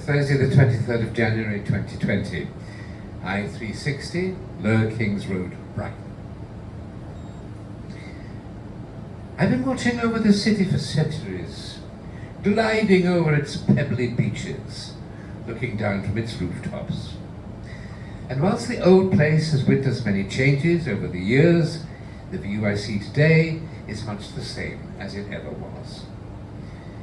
Thursday the 23rd of January 2020, I-360, Lower Kings Road, Brighton. I've been watching over the city for centuries, gliding over its pebbly beaches, looking down from its rooftops. And whilst the old place has witnessed many changes over the years, the view I see today is much the same as it ever was.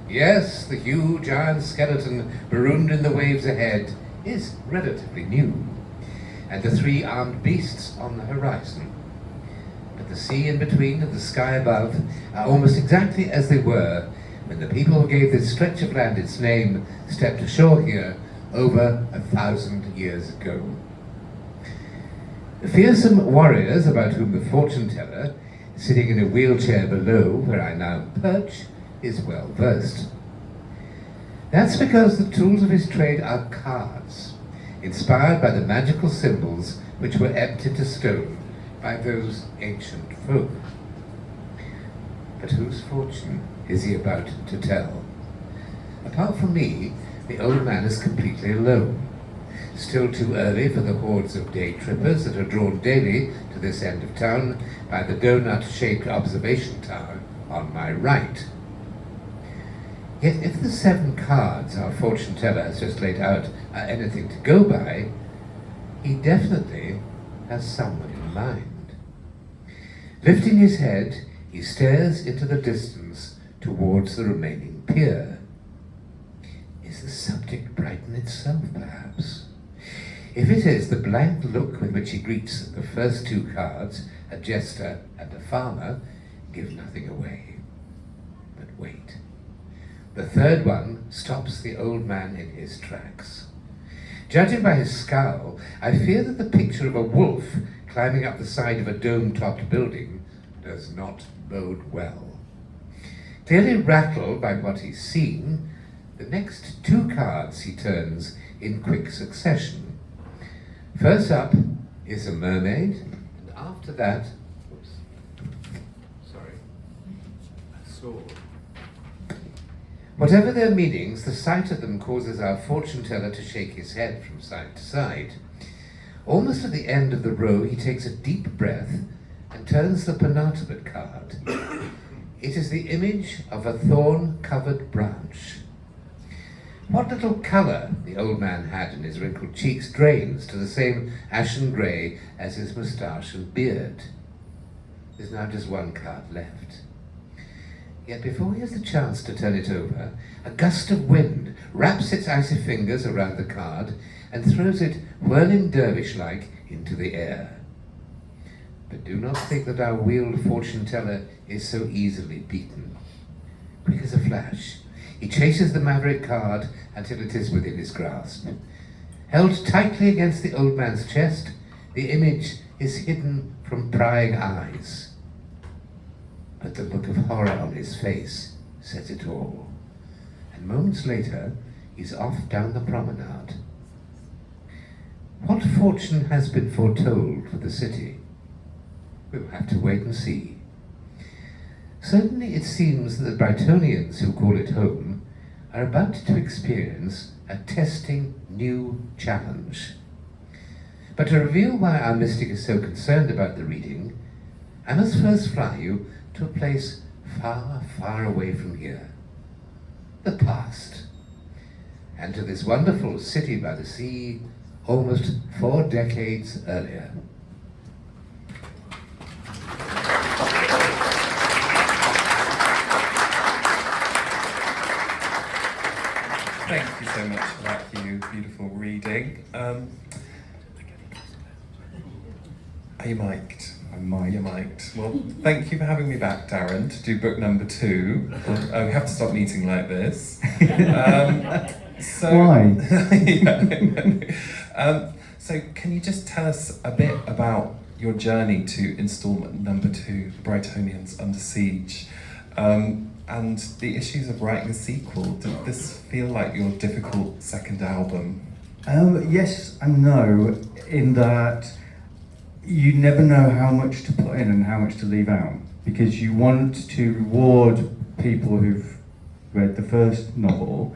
Yes, the huge iron skeleton marooned in the waves ahead is relatively new, and the three armed beasts on the horizon. But the sea in between and the sky above are almost exactly as they were when the people who gave this stretch of land its name stepped ashore here over 1,000 years ago. The fearsome warriors about whom the fortune teller, sitting in a wheelchair below where I now perch, is well versed. That's because the tools of his trade are cards, inspired by the magical symbols which were etched into stone by those ancient folk. But whose fortune is he about to tell? Apart from me, the old man is completely alone. Still too early for the hordes of day trippers that are drawn daily to this end of town by the donut-shaped observation tower on my right. Yet if the 7 cards our fortune teller has just laid out are anything to go by, he definitely has someone in mind. Lifting his head, he stares into the distance towards the remaining pier. Is the subject Brighton itself, perhaps? If it is, the blank look with which he greets the first 2 cards, a jester and a farmer, give nothing away. But wait. The third one stops the old man in his tracks. Judging by his scowl, I fear that the picture of a wolf climbing up the side of a dome-topped building does not bode well. Clearly rattled by what he's seen, the next 2 cards he turns in quick succession. First up is a mermaid, and after that, a sword. Whatever their meanings, the sight of them causes our fortune teller to shake his head from side to side. Almost at the end of the row, he takes a deep breath and turns the penultimate card. It is the image of a thorn-covered branch. What little colour the old man had in his wrinkled cheeks drains to the same ashen grey as his moustache and beard. There's now just 1 card left. Yet before he has the chance to turn it over, a gust of wind wraps its icy fingers around the card and throws it whirling dervish-like into the air. But do not think that our wheeled fortune teller is so easily beaten. Quick as a flash, he chases the maverick card until it is within his grasp. Held tightly against the old man's chest, the image is hidden from prying eyes. But the look of horror on his face says it all. And moments later, he's off down the promenade. What fortune has been foretold for the city? We'll have to wait and see. Certainly it seems that the Brightonians who call it home are about to experience a testing new challenge. But to reveal why our mystic is so concerned about the reading, I must first fly you to a place far, far away from here. The past. And to this wonderful city by the sea, almost 4 decades earlier. Thank you so much for that, Hugh. Beautiful reading. Are you mic'd? You're mic'd. Well, thank you for having me back, Daren, to do book number 2. We have to stop meeting like this. Why? So can you just tell us a bit about your journey to instalment number 2, Brightonians Under Siege, and the issues of writing a sequel? Did this feel like your difficult second album? Yes and no, in that you never know how much to put in and how much to leave out, because you want to reward people who've read the first novel,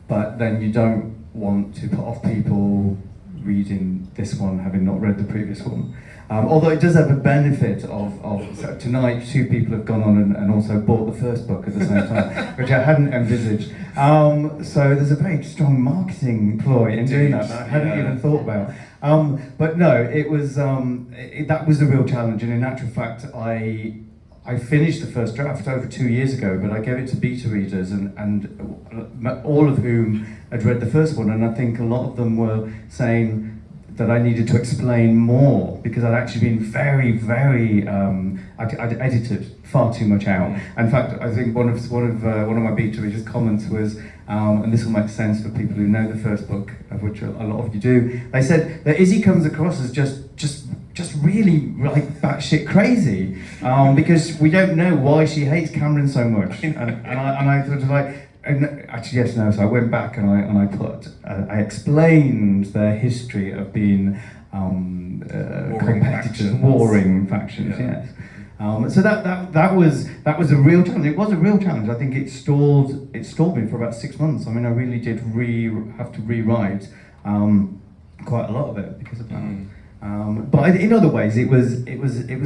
but then you don't want to put off people reading this one, having not read the previous one. Although it does have a benefit so tonight 2 people have gone on and also bought the first book at the same time, which I hadn't envisaged. So there's a very strong marketing ploy in doing that I hadn't even thought about. But no, it was that was the real challenge, and in actual fact, I finished the first draft over 2 years ago, but I gave it to beta readers, and all of whom had read the first one, and I think a lot of them were saying that I needed to explain more because I'd actually been very I'd edited far too much out. In fact, I think one of my beta readers' comments was, and this will make sense for people who know the first book, of which a lot of you do. They said that Izzy comes across as just really like batshit crazy, because we don't know why she hates Cameron so much, and I sort of like. And actually, yes, no. So I went back and I explained their history of being competitors, warring factions. Yeah. Yes. So that was a real challenge. It was a real challenge. I think it stalled me for about 6 months. I mean, I really did have to rewrite quite a lot of it because of that. But in other ways, it was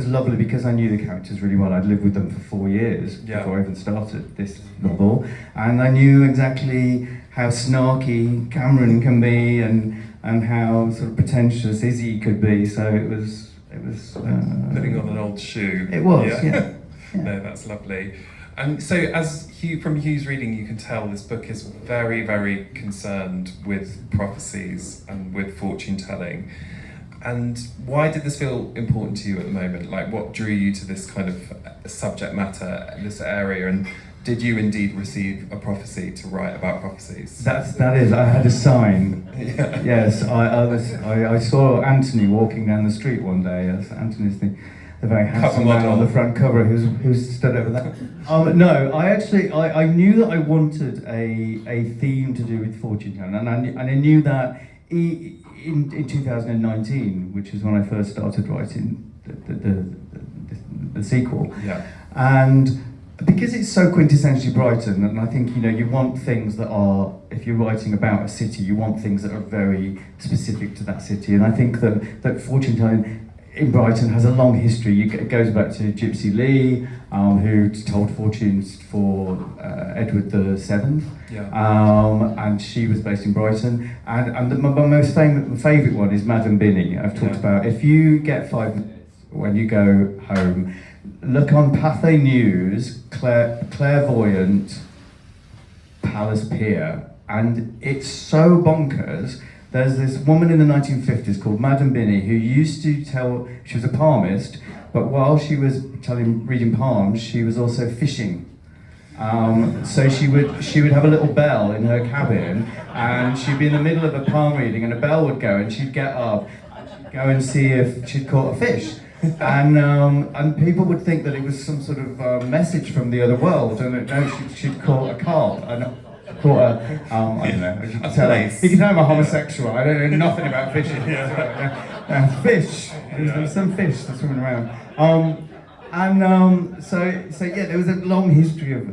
lovely because I knew the characters really well. I'd lived with them for 4 years before I even started this novel, and I knew exactly how snarky Cameron can be and how sort of pretentious Izzy could be. So it was putting on an old shoe. It was, yeah. No, that's lovely. And so, from Hugh's reading, you can tell this book is very, very concerned with prophecies and with fortune telling. And why did this feel important to you at the moment? Like, what drew you to this kind of subject matter, this area? And did you indeed receive a prophecy to write about prophecies? That is. I had a sign. Yeah. Yes, I saw Anthony walking down the street one day. Yes, Anthony's the very handsome man on the front cover who's stood over there. No, I knew that I wanted a theme to do with fortune telling, and I knew that. In 2019, which is when I first started writing the sequel, and because it's so quintessentially Brighton, and I think you want things that are, if you're writing about a city, you want things that are very specific to that city, and I think that fortune telling in Brighton has a long history. It goes back to Gypsy Lee, who told fortunes for Edward VII, and she was based in Brighton. And my most favourite one is Madam Binney. I've talked about. If you get 5 minutes when you go home, look on Pathé News, Clairvoyant Palace Pier, and it's so bonkers. There's this woman in the 1950s called Madam Binney who used to tell, she was a palmist, but while she was reading palms, she was also fishing. So she would have a little bell in her cabin, and she'd be in the middle of a palm reading, and a bell would go, and she'd get up, and she'd go and see if she'd caught a fish. And people would think that it was some sort of message from the other world, and no, she'd caught a carp. I don't know. You can tell I'm a homosexual. I don't know nothing about fishing. Fish. There's some fish that's swimming around. So yeah, there was a long history of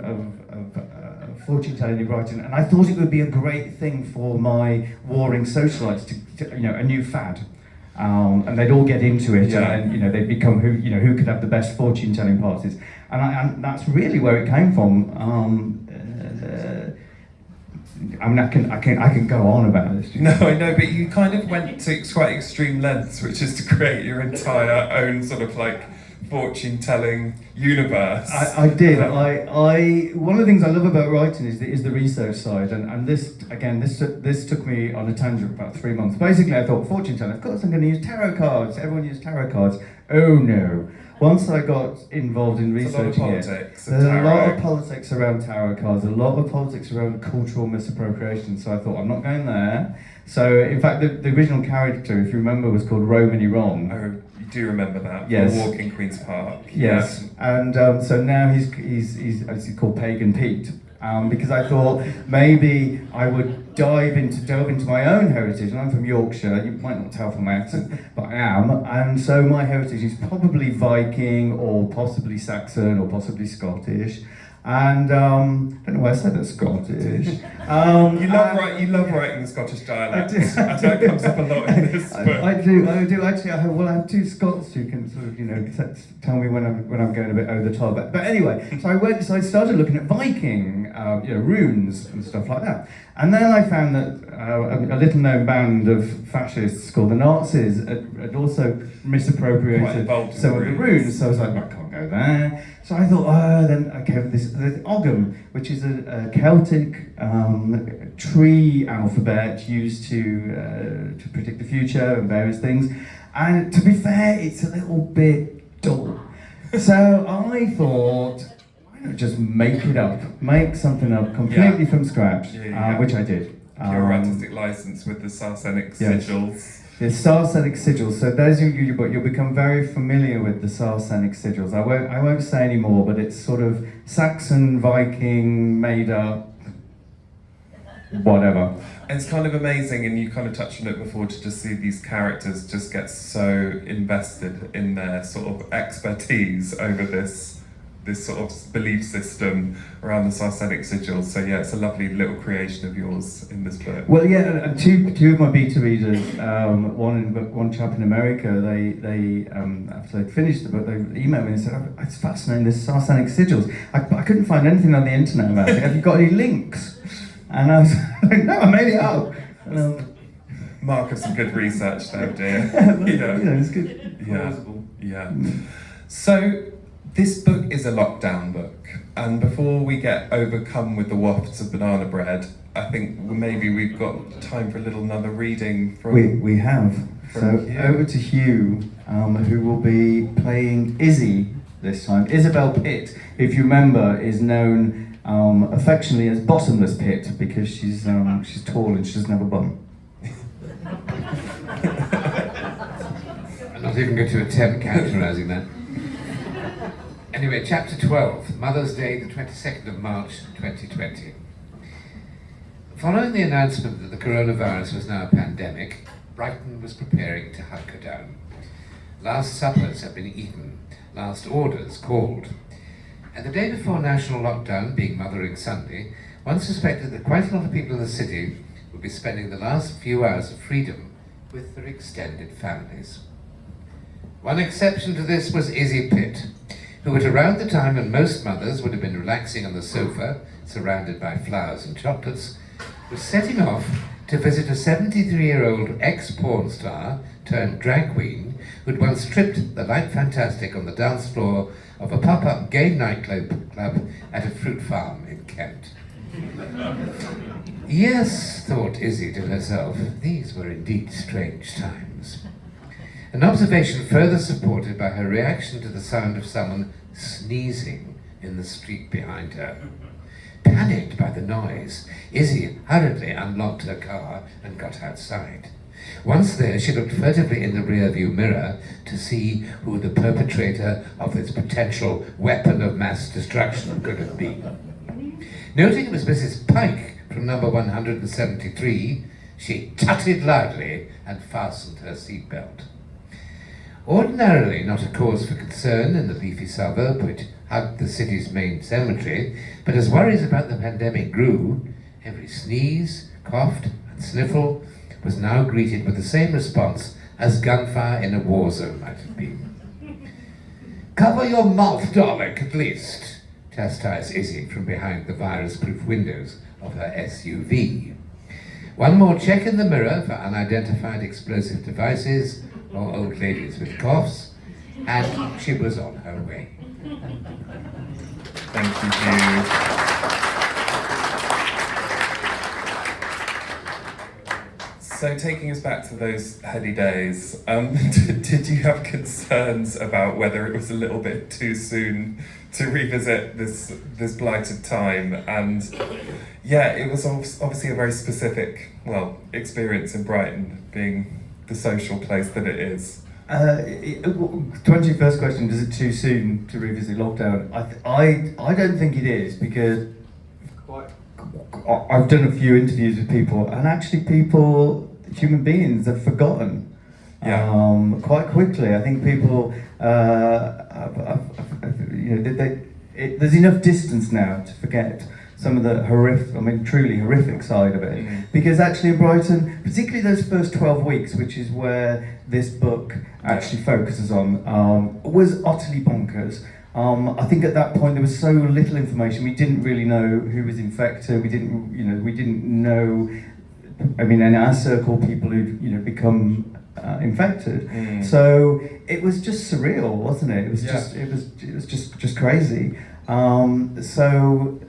fortune telling in Brighton, and I thought it would be a great thing for my warring socialites to a new fad. And they'd all get into it, and they'd become who could have the best fortune telling parties, and that's really where it came from. I mean, I can go on about this. No, I know, but you kind of went to quite extreme lengths, which is to create your entire own sort of like fortune-telling universe. I did. One of the things I love about writing is the research side, and this took me on a tangent for about 3 months. Basically, I thought fortune-telling. Of course, I'm going to use tarot cards. Everyone uses tarot cards. Oh no. Once I got involved in researching it, there's a lot of politics around tarot cards, a lot of politics around cultural misappropriation, so I thought, I'm not going there. So, in fact, the original character, if you remember, was called Romany Ron. Oh, you do remember that? Yes. Walk in Queen's Park. Yes, and so now he's called Pagan Pete. Because I thought maybe I would delve into my own heritage, and I'm from Yorkshire. You might not tell from my accent, but I am, and so my heritage is probably Viking, or possibly Saxon, or possibly Scottish. And I don't know why I said that's Scottish. You love writing the Scottish dialect. I know it comes up a lot in this book. I do. Actually, I have two Scots who can sort of, tell me when I'm going a bit over the top. But anyway, so I started looking at Viking, runes and stuff like that. And then I found that a little-known band of fascists called the Nazis had also misappropriated some of the runes. So I was like, I can't go there. So I thought, then I came with the HUGH, which is a Celtic tree alphabet used to predict the future and various things. And to be fair, it's a little bit dull. So I thought, why not just make it up, make something up completely from scratch, which I did. Pure artistic license with the Saracenic sigils. The Saracenic sigils. So those of you, you'll become very familiar with the Saracenic sigils. I won't say any more, but it's sort of Saxon, Viking, made up, whatever. And it's kind of amazing, and you kind of touched on it before, to just see these characters just get so invested in their sort of expertise over this sort of belief system around the Saracenic sigils. So yeah, it's a lovely little creation of yours in this book. Well, yeah, and two of my beta readers, one chap in America, they after they'd finished the book, they emailed me and said, "Oh, it's fascinating, this Saracenic sigils. I couldn't find anything on the internet about it. Have you got any links?" And I was like, "No, I made it up." Mark of some good research there, dear. It's good. Yeah. So, this book is a lockdown book, and before we get overcome with the wafts of banana bread, I think maybe we've got time for another reading from... We have. So over to Hugh, who will be playing Izzy this time. Isabel Pitt, if you remember, is known affectionately as Bottomless Pitt because she's tall and she doesn't have a bum. I'm not even going to attempt characterising that. Anyway, chapter 12, Mother's Day, the 22nd of March, 2020. Following the announcement that the coronavirus was now a pandemic, Brighton was preparing to hunker down. Last suppers had been eaten, last orders called. And the day before national lockdown, being Mothering Sunday, one suspected that quite a lot of people in the city would be spending the last few hours of freedom with their extended families. One exception to this was Izzy Pitt, who at around the time when most mothers would have been relaxing on the sofa, surrounded by flowers and chocolates, was setting off to visit a 73-year-old ex-porn star turned drag queen who'd once tripped the light fantastic on the dance floor of a pop-up gay nightclub at a fruit farm in Kent. Yes, thought Izzy to herself, these were indeed strange times. An observation further supported by her reaction to the sound of someone sneezing in the street behind her. Panicked by the noise, Izzy hurriedly unlocked her car and got outside. Once there, she looked furtively in the rear-view mirror to see who the perpetrator of this potential weapon of mass destruction could have been. Noting it was Mrs. Pike from number 173, she tutted loudly and fastened her seatbelt. Ordinarily not a cause for concern in the leafy suburb which hugged the city's main cemetery, but as worries about the pandemic grew, every sneeze, cough, and sniffle was now greeted with the same response as gunfire in a war zone might have been. "Cover your mouth, darling, at least," chastised Izzy from behind the virus-proof windows of her SUV. One more check in the mirror for unidentified explosive devices or old ladies with coughs, and she was on her way. Thank you, Hugh. So taking us back to those heady days, did you have concerns about whether it was a little bit too soon to revisit this blighted time? And yeah, it was obviously a very specific, experience in Brighton, being the social place that it is. To answer your first question, is it too soon to revisit lockdown? I don't think it is, because I've done a few interviews with people, and actually human beings have forgotten quite quickly. I think people, there's enough distance now to forget some of the truly horrific side of it. Because actually in Brighton, particularly those first 12 weeks, which is where this book actually focuses on, was utterly bonkers. I think at that point there was so little information. We didn't really know who was infected. We didn't know. I mean, in our circle, people who'd become infected. So it was just surreal, wasn't it? It was just crazy. So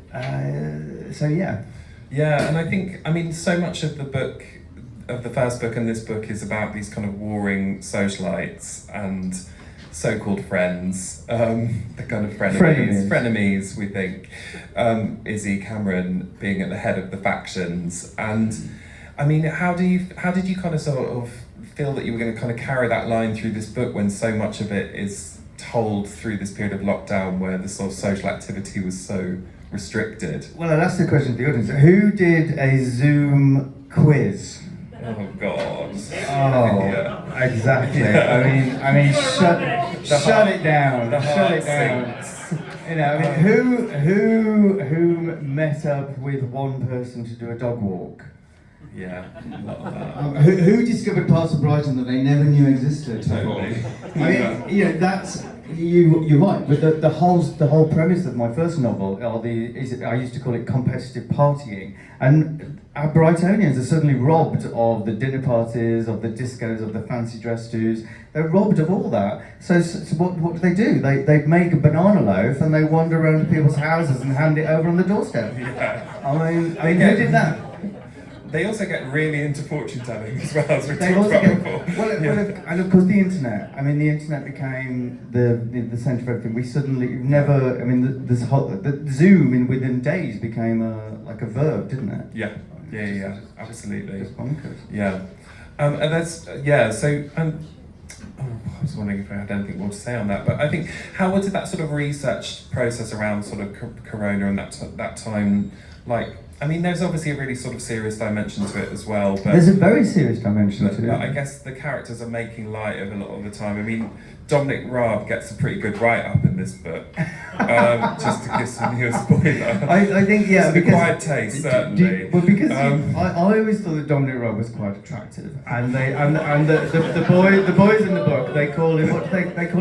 yeah. Yeah, and I think, so much of the book, of the first book and this book, is about these kind of warring socialites and so-called friends, the kind of frenemies, we think. Izzy, Cameron being at the head of the factions. And how did you kind of sort of feel that you were going to kind of carry that line through this book when so much of it is told through this period of lockdown where the sort of social activity was so restricted? Well, I'll ask the question to the audience. Who did a Zoom quiz? Oh God! Oh, exactly. Yeah. Shut it down. Shut it down. Who met up with one person to do a dog walk? Yeah, not that. Who discovered parts of Brighton that they never knew existed? Totally. That's you're right. But the whole premise of my first novel, I used to call it competitive partying, and our Brightonians are suddenly robbed of the dinner parties, of the discos, of the fancy dress do's. They're robbed of all that. So what do? They make a banana loaf and they wander around to people's houses and hand it over on the doorstep. Yeah. Who did that? They also get really into fortune telling as well, as we talked about before. And of course the internet. The internet became the centre of everything. We suddenly the Zoom within days became like a verb, didn't it? Yeah, absolutely. Just bonkers. Yeah, and that's So I was wondering if I had anything more to say on that, but I think how did that sort of research process around sort of Corona and that time like? There's obviously a really sort of serious dimension to it as well. But there's a very serious dimension to it. But I guess the characters are making light of a lot of the time. Dominic Raab gets a pretty good write-up in this book. Just to give some new spoiler. I think, yeah, it's because... Quiet Taste, certainly. I always thought that Dominic Raab was quite attractive. And the boys in the book, they call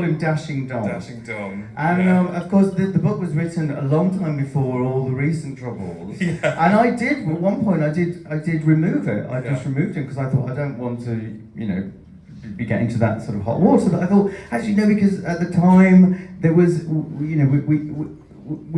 him Dashing Dom. Dashing Dom. And of course, the book was written a long time before all the recent troubles. Yeah. And I did, at one point, I did remove it. I just removed it because I thought I don't want to, be getting to that sort of hot water. But I thought, actually, no, because at the time there was, we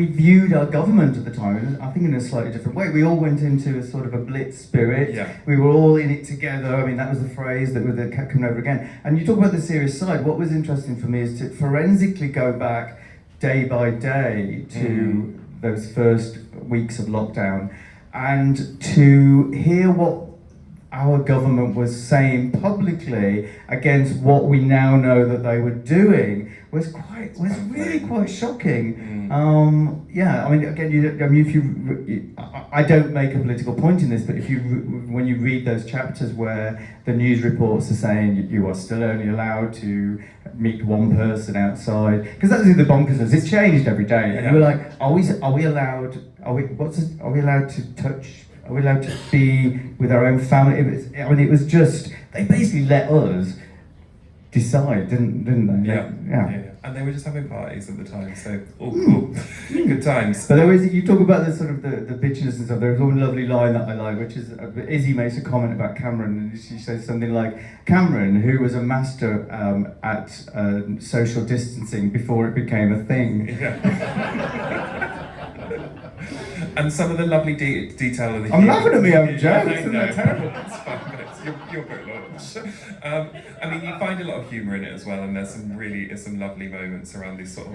viewed our government at the time, I think in a slightly different way. We all went into a sort of a blitz spirit. Yeah. We were all in it together. That was the phrase that kept coming over again. And you talk about the serious side. What was interesting for me is to forensically go back day by day to those first weeks of lockdown and to hear what our government was saying publicly against what we now know that they were doing was really quite shocking. I don't make a political point in this, but when you read those chapters where the news reports are saying you are still only allowed to meet one person outside, because that's the bonkers. It changed every day, and you were like, are we allowed to touch? Are we allowed to be with our own family? It was just, they basically let us decide, didn't they? Yeah. And they were just having parties at the time, so all cool. Good times. But you talk about the sort of the bitchiness and stuff. There's one lovely line that I like, which is Izzy makes a comment about Cameron, and she says something like, Cameron, who was a master at social distancing before it became a thing. Yeah. And some of the lovely detail of the... I'm laughing at me own jokes, isn't that terrible? It's fine, but it's your book launch. You find a lot of humour in it as well, and there's some lovely moments around this sort of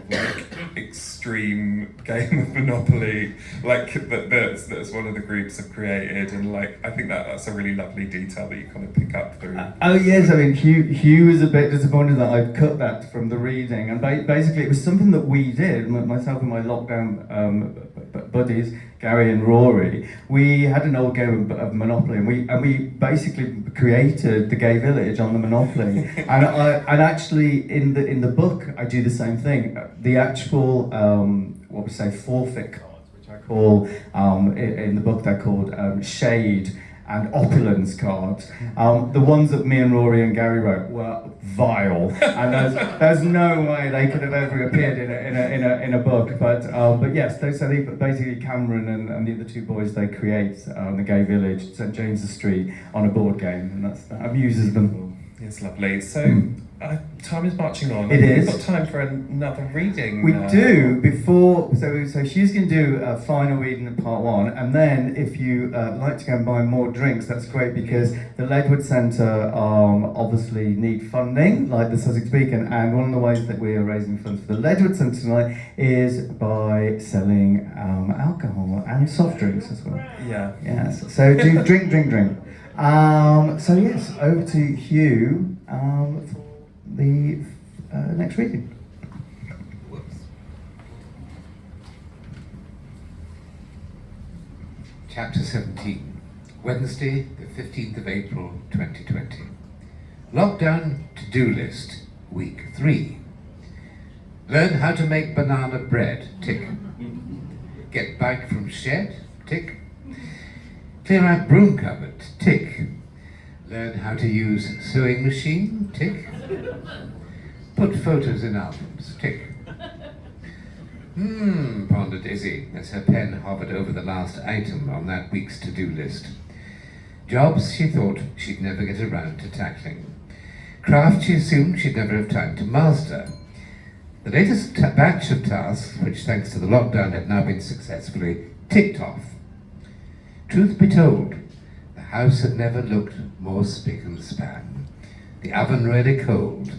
extreme game of Monopoly, that's one of the groups have created, and I think that's a really lovely detail that you kind of pick up through. Oh yes, Hugh was a bit disappointed that I'd cut that from the reading, and basically it was something that we did, myself and my lockdown buddies, Gary and Rory. We had an old game of Monopoly, and we basically created the gay village on the Monopoly. and actually in the book I do the same thing. The actual what we say, forfeit cards, which I call, in the book they're called shade and opulence cards. The ones that me and Rory and Gary wrote were vile, and there's no way they could have ever appeared in a book. But yes, so they basically Cameron and the other two boys, they create the gay village, St James's Street, on a board game, and that amuses them. It's lovely. So time is marching on. It is. We've got time for another reading. We do before, so she's going to do a final reading of part one, and then if you like to go and buy more drinks, that's great, because the Ledwood Centre obviously need funding, like the Sussex Beacon, and one of the ways that we are raising funds for the Ledwood Centre tonight is by selling alcohol and soft drinks as well. Yeah. Yes. So do drink. So yes, over to Hugh for the next reading. Chapter 17, Wednesday, the 15th of April, 2020. Lockdown to-do list, week 3. Learn how to make banana bread, tick. Get bike from shed, tick. Clear out broom cupboard, tick. Learn how to use sewing machine, tick. Put photos in albums, tick. Pondered Izzy as her pen hovered over the last item on that week's to-do list. Jobs she thought she'd never get around to tackling. Craft she assumed she'd never have time to master. The latest batch of tasks, which thanks to the lockdown had now been successfully ticked off. Truth be told, the house had never looked more spick and span, the oven really cold,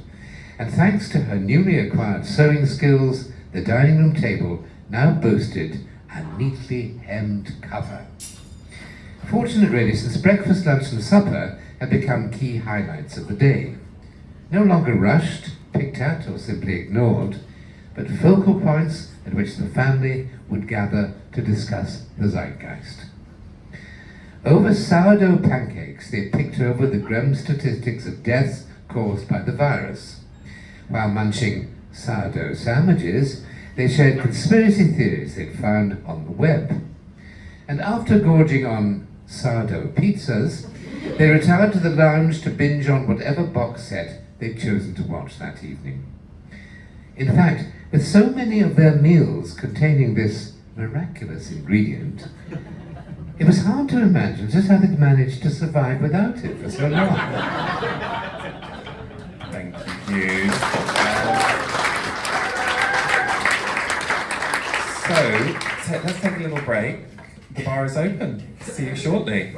and thanks to her newly acquired sewing skills, the dining room table now boasted a neatly hemmed cover. Fortunate really, since breakfast, lunch and supper had become key highlights of the day. No longer rushed, picked at or simply ignored, but focal points at which the family would gather to discuss the zeitgeist. Over sourdough pancakes, they picked over the grim statistics of deaths caused by the virus. While munching sourdough sandwiches, they shared conspiracy theories they'd found on the web. And after gorging on sourdough pizzas, they retired to the lounge to binge on whatever box set they'd chosen to watch that evening. In fact, with so many of their meals containing this miraculous ingredient, it was hard to imagine just how they'd managed to survive without it for so long. Thank you. So let's take a little break. The bar is open. See you shortly.